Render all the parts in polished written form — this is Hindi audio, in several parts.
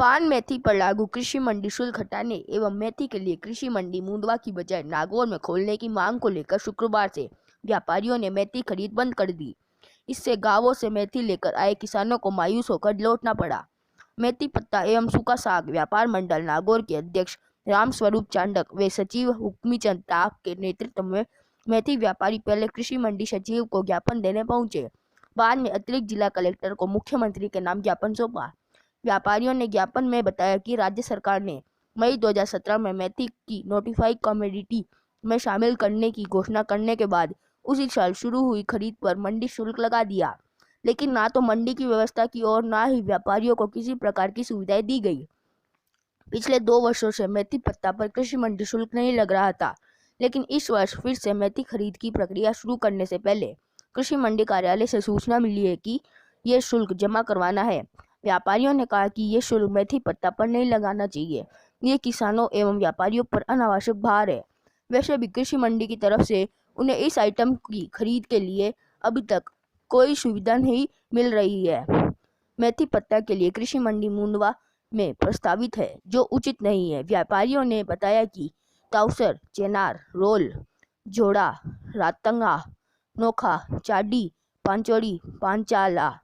पान मेथी पर लागू कृषि मंडी शुल्क हटाने एवं मेथी के लिए कृषि मंडी मुंडवा की बजाय नागौर में खोलने की मांग को लेकर शुक्रवार से व्यापारियों ने मेथी खरीद बंद कर दी। इससे गांवों से मेथी लेकर आए किसानों को मायूस होकर लौटना पड़ा। मेथी पत्ता एवं सूखा साग व्यापार मंडल नागौर के अध्यक्ष रामस्वरूप चांडक व सचिव हुक्मीचंद ताप के नेतृत्व में मेथी व्यापारी पहले कृषि मंडी सचिव को ज्ञापन देने पहुंचे। बाद में अतिरिक्त जिला कलेक्टर को मुख्यमंत्री के नाम ज्ञापन सौंपा। व्यापारियों ने ज्ञापन में बताया कि राज्य सरकार ने मई 2017 में मेथी की नोटिफाइड कमोडिटी में शामिल करने की घोषणा करने के बाद उसी साल शुरू हुई खरीद पर मंडी शुल्क लगा दिया, लेकिन ना तो मंडी की व्यवस्था की और ना ही व्यापारियों को किसी प्रकार की सुविधाएं दी गई। पिछले 2 वर्षों से मेथी पत्ता पर कृषि मंडी शुल्क नहीं लग रहा था, लेकिन इस वर्ष फिर से मेथी खरीद की प्रक्रिया शुरू करने से पहले कृषि मंडी कार्यालय से सूचना मिली है कि ये शुल्क जमा करवाना है। व्यापारियों ने कहा कि ये शुल्क मेथी पत्ता पर नहीं लगाना चाहिए, ये किसानों एवं व्यापारियों पर अनावश्यक भार है। वैसे भी कृषि मंडी की तरफ से उन्हें इस आइटम की खरीद के लिए अभी तक कोई सुविधा नहीं मिल रही है। मेथी पत्ता के लिए कृषि मंडी मुंडवा में प्रस्तावित है, जो उचित नहीं है। व्यापारियों ने बताया कि ताउसर, चेनार, रोल, जोड़ा, रातंगा, नोखा, चाडी, पांचोड़ी, पांचाला,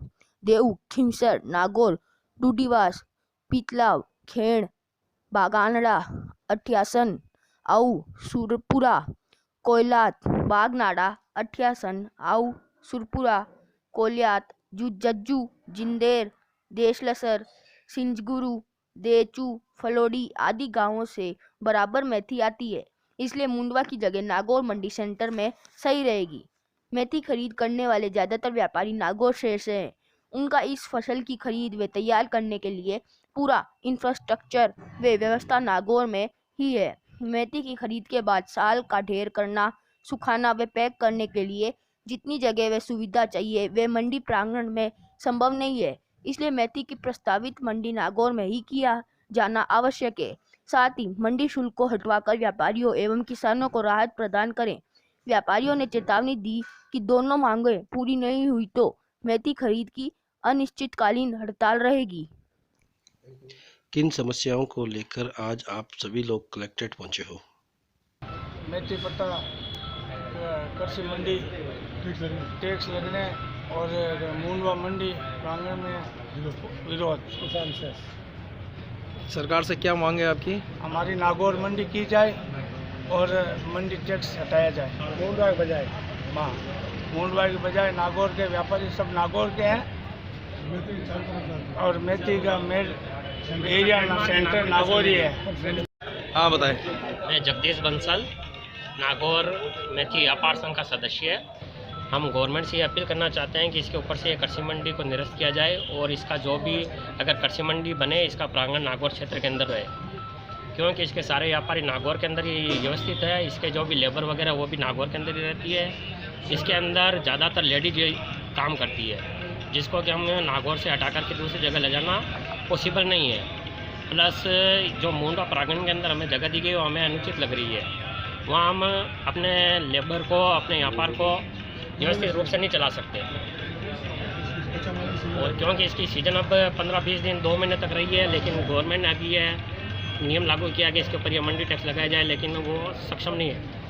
देऊ, खिमसर, नागौर, डूडीवास, पीतलाव, खेड़, बागानड़ा, अठ्यासन, आऊ, सुरपुरा, कोयलात, बागनाड़ा, अठ्यासन, आऊ, सुरपुरा, कोलियात, जज्जू, जिंदेर, देशलसर, सिंजगुरु, देचू, फलोडी आदि गांवों से बराबर मेथी आती है, इसलिए मुंडवा की जगह नागौर मंडी सेंटर में सही रहेगी। मेथी खरीद करने वाले ज्यादातर व्यापारी नागौर शहर से हैं। उनका इस फसल की खरीद व तैयार करने के लिए पूरा इंफ्रास्ट्रक्चर व व्यवस्था नागौर में ही है। मेथी की खरीद के बाद साल का ढेर करना, सुखाना व पैक करने के लिए जितनी जगह व सुविधा चाहिए वे मंडी प्रांगण में संभव नहीं है, इसलिए मेथी की प्रस्तावित मंडी नागौर में ही किया जाना आवश्यक है। साथ ही मंडी शुल्क को हटवाकर व्यापारियों एवं किसानों को राहत प्रदान करें। व्यापारियों ने चेतावनी दी कि दोनों मांगें पूरी नहीं हुई तो मेथी खरीद की अनिश्चितकालीन हड़ताल रहेगी। किन समस्याओं को लेकर आज आप सभी लोग कलेक्ट्रेट पहुंचे हो? मेथी पत्ता कृषि मंडी टैक्स लगने और मुंडवा मंडी प्रांगण में विरोध। सरकार से क्या मांग है आपकी? हमारी नागौर मंडी की जाए और मंडी टैक्स हटाया जाए। मुंडवा के बजाय मुंडवा के बजाय नागौर के व्यापारी सब नागौर के हैं और मेथी का मेन एरिया सेंटर नागौर ही है। हाँ बताएं। मैं जगदीश बंसल नागौर मेथी व्यापार संघ का सदस्य है। हम गवर्नमेंट से ये अपील करना चाहते हैं कि इसके ऊपर से कृषि मंडी को निरस्त किया जाए और इसका जो भी अगर कृषि मंडी बने इसका प्रांगण नागौर क्षेत्र के अंदर रहे, क्योंकि इसके सारे व्यापारी नागौर के अंदर ही व्यवस्थित है। इसके जो भी लेबर वगैरह वो भी नागौर के अंदर ही रहती है। इसके अंदर ज़्यादातर लेडीज काम करती है, जिसको कि हम नागौर से हटा कर के दूसरी जगह ले जाना पॉसिबल नहीं है। प्लस जो मुंडवा प्रांगण के अंदर हमें जगह दी गई वो हमें अनुचित लग रही है। वहाँ हम अपने लेबर को, अपने व्यापार को व्यवस्थित रूप से नहीं चला सकते, और क्योंकि इसकी सीजन अब 15-20 दिन 2 महीने तक रही है, लेकिन गवर्नमेंट ने अभी यह नियम लागू किया कि इसके ऊपर यह मंडी टैक्स लगाया जाए, लेकिन वो सक्षम नहीं है।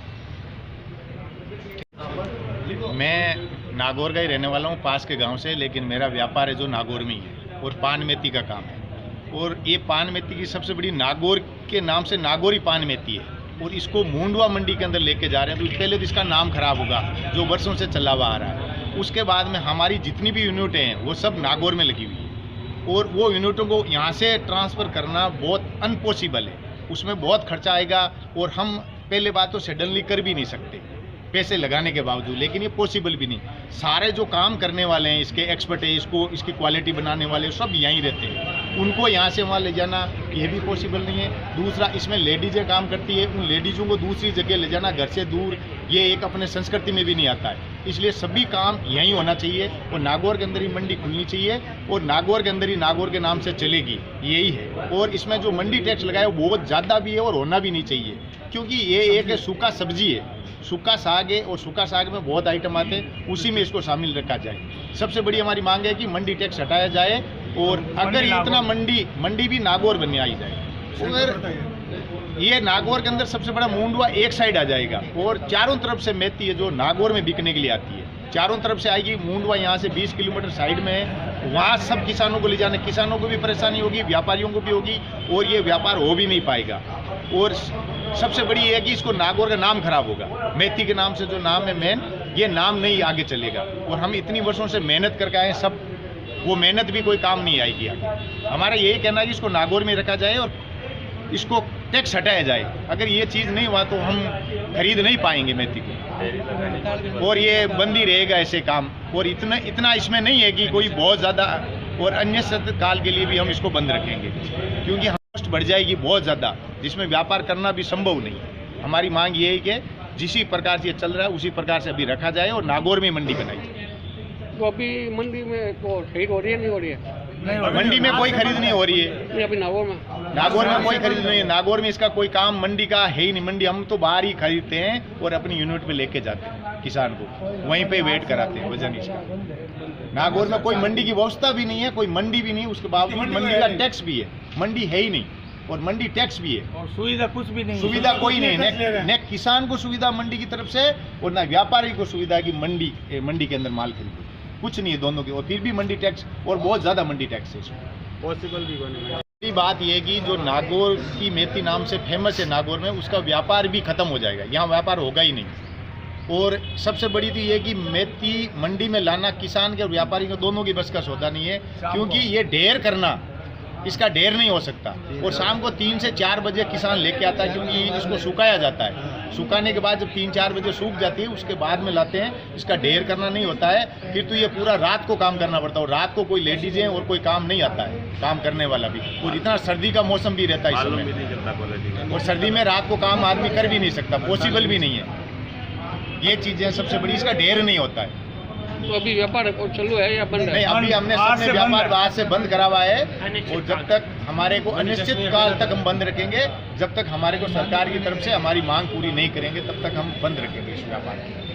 मैं नागौर का ही रहने वाला हूँ, पास के गांव से, लेकिन मेरा व्यापार है जो नागौर में ही है और पान मेथी का काम है। और ये पान मेथी की सबसे बड़ी नागौर के नाम से नागौरी पान मेथी है और इसको मुंडवा मंडी के अंदर लेके जा रहे हैं, तो पहले तो इसका नाम खराब होगा जो वर्षों से चला हुआ आ रहा है। उसके बाद में हमारी जितनी भी यूनिटें हैं वो सब नागौर में लगी हुई है और वो यूनिटों को यहाँ से ट्रांसफ़र करना बहुत अनपॉसिबल है, उसमें बहुत खर्चा आएगा और हम पहले बात तो सडनली कर भी नहीं सकते पैसे लगाने के बावजूद, लेकिन ये पॉसिबल भी नहीं। सारे जो काम करने वाले हैं, इसके एक्सपर्ट है, इसकी क्वालिटी बनाने वाले सब यहीं रहते हैं, उनको यहाँ से वहाँ ले जाना ये भी पॉसिबल नहीं है। दूसरा, इसमें लेडीज़ें काम करती है, उन लेडीज़ों को दूसरी जगह ले जाना घर से दूर, ये एक अपने संस्कृति में भी नहीं आता है। इसलिए सभी काम यहीं होना चाहिए और नागौर के अंदर ही मंडी खुलनी चाहिए और नागौर के अंदर ही नागौर के नाम से चलेगी, यही है। और इसमें जो मंडी टैक्स लगाया वो बहुत ज़्यादा भी है और होना भी नहीं चाहिए, क्योंकि ये एक सूखा सब्जी है, सूखा साग है और सूखा साग में बहुत आइटम आते हैं, उसी में इसको शामिल रखा जाए। सबसे बड़ी हमारी मांग है कि मंडी टैक्स हटाया जाए और अगर इतना मंडी भी नागौर बनने आई जाए, अगर ये नागौर के अंदर सबसे बड़ा मुंडवा एक साइड आ जाएगा और चारों तरफ से मेथी है जो नागौर में बिकने के लिए आती है, चारों तरफ से आएगी। मुंडवा यहाँ से 20 किलोमीटर साइड में है, वहाँ सब किसानों को ले जाने, किसानों को भी परेशानी होगी, व्यापारियों को भी होगी, और ये व्यापार हो भी नहीं पाएगा। और सबसे बड़ी ये है कि इसको नागौर का नाम खराब होगा, मेथी के नाम से जो नाम है मेन, ये नाम नहीं आगे चलेगा। और हम इतनी वर्षों से मेहनत करके आए, सब वो मेहनत भी कोई काम नहीं आएगी आगे। हमारा यही कहना है कि इसको नागौर में रखा जाए और इसको टैक्स हटाया जाए। अगर ये चीज़ नहीं हुआ तो हम खरीद नहीं पाएंगे मेथी को, और ये बंद ही रहेगा ऐसे काम। और इतना इसमें नहीं है कि कोई बहुत ज़्यादा, और अन्य काल के लिए भी हम इसको बंद रखेंगे, क्योंकि कॉस्ट बढ़ जाएगी बहुत ज़्यादा, जिसमें व्यापार करना भी संभव नहीं है। हमारी मांग ये है कि जिस प्रकार से ये चल रहा है उसी प्रकार से अभी रखा जाए और नागौर में मंडी बनाई जाए। तो अभी मंडी में तो खरीद हो रही है, नहीं हो रही है? मंडी में कोई खरीद नहीं हो रही है। नहीं, अभी नागौर में कोई खरीद नहीं है। नागौर में इसका कोई काम मंडी का है ही नहीं। मंडी हम तो बाहर ही खरीदते हैं और अपनी यूनिट पे लेके जाते हैं, किसान को वहीं पे वेट कराते हैं वजन इसका। नागौर में कोई मंडी की व्यवस्था भी नहीं है, कोई मंडी भी नहीं, उसके बावजूद मंडी का टैक्स भी है। मंडी है ही नहीं और मंडी टैक्स भी है, और सुविधा कुछ भी नहीं, सुविधा कोई नहीं। न किसान को सुविधा मंडी की तरफ से और न व्यापारी को सुविधा की मंडी के अंदर माल खरीदे, कुछ नहीं है दोनों के। और फिर भी मंडी टैक्स, और बहुत ज़्यादा मंडी टैक्स है इसमें। पॉसिबल भी होने बात यह है कि जो नागौर की मेथी नाम से फेमस है नागौर में, उसका व्यापार भी खत्म हो जाएगा, यहाँ व्यापार होगा ही नहीं। और सबसे बड़ी तो ये कि मेथी मंडी में लाना किसान के और व्यापारी के दोनों की बस का सौदा नहीं है, क्योंकि ये ढेर करना, इसका ढेर नहीं हो सकता। और शाम को 3 से 4 बजे किसान लेके आता है, क्योंकि इसको सुखाया जाता है। सुखाने के बाद जब 3-4 बजे सूख जाती है, उसके बाद में लाते हैं। इसका ढेर करना नहीं होता है, फिर तो ये पूरा रात को काम करना पड़ता है। और रात को कोई लेडीजें और कोई काम नहीं आता है, काम करने वाला भी। और इतना सर्दी का मौसम भी रहता है इस समय, और सर्दी में रात को काम आदमी कर भी नहीं सकता, पॉसिबल भी नहीं है। ये चीज़ें सबसे बड़ी, इसका ढेर नहीं होता है। तो अभी व्यापार चालू है या बंद है? नहीं, अभी हमने सबने व्यापार आज से बंद करा हुआ है, और जब तक हमारे को अनिश्चित काल तक हम बंद रखेंगे, जब तक हमारे को सरकार की तरफ से हमारी मांग पूरी नहीं करेंगे, तब तक हम बंद रखेंगे इस व्यापार को।